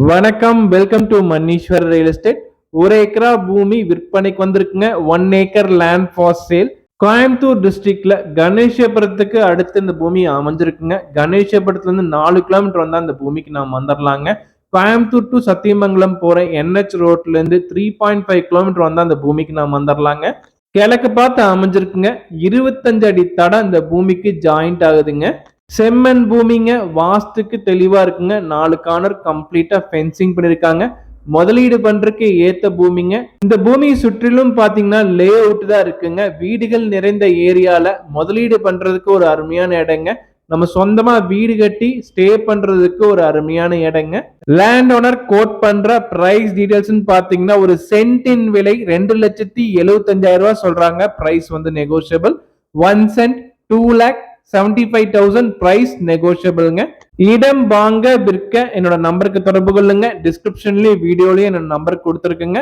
வணக்கம், welcome to மன்னீஸ்வர் real estate. ஒரு ஏக்கரா பூமி விற்பனைக்கு வந்திருக்குங்க. 1 acre land for sale. Coimbatore டிஸ்ட்ரிக்ட்ல கணேசபுரத்துக்கு அடுத்து இந்த பூமி அமைஞ்சிருக்குங்க. கணேசபுரத்துல இருந்து 4 கிலோமீட்டர் வந்தா அந்த பூமிக்கு நாம் வந்துடலாங்க. கோயம்புத்தூர் டு சத்தியமங்கலம் போற NH ரோட்ல இருந்து 3.5 கிலோமீட்டர் வந்தா அந்த பூமிக்கு நாம் வந்துடலாங்க. கிழக்கு பார்த்து அமைஞ்சிருக்குங்க. 25 அடி தடம் இந்த பூமிக்கு ஜாயிண்ட் ஆகுதுங்க. செம்மண் பூமிங்க, வாஸ்துக்கு தெளிவா இருக்குங்க. 4 கார்னர் கம்ப்ளீட்டா ஃபென்சிங் பண்ணிருக்காங்க. முதலீடு பண்றதுக்கு ஏத்த பூமிங்க. இந்த பூமியை சுற்றிலும் பாத்தீங்கன்னா லே அவுட் தான் இருக்குங்க. வீடுகள் நிறைந்த ஏரியால முதலீடு பண்றதுக்கு ஒரு அருமையான இடங்க. நம்ம சொந்தமா வீடு கட்டி ஸ்டே பண்றதுக்கு ஒரு அருமையான இடங்க. லேண்ட் ஓனர் கோட் பண்ற பிரைஸ் டீடைல்ஸ் பாத்தீங்கன்னா ஒரு சென்டின் விலை 2,75,000 சொல்றாங்க. பிரைஸ் வந்து நெகோஷியபிள். 1 send 2,75,000 price நெகோஷியபிள்ங்க. இடம் வாங்க விற்க என்னோட நம்பருக்கு தொடர்பு கொள்ளுங்க. டிஸ்கிரிப்ஷன்லயும் வீடியோலயும் என்னோட நம்பர் கொடுத்துருக்குங்க.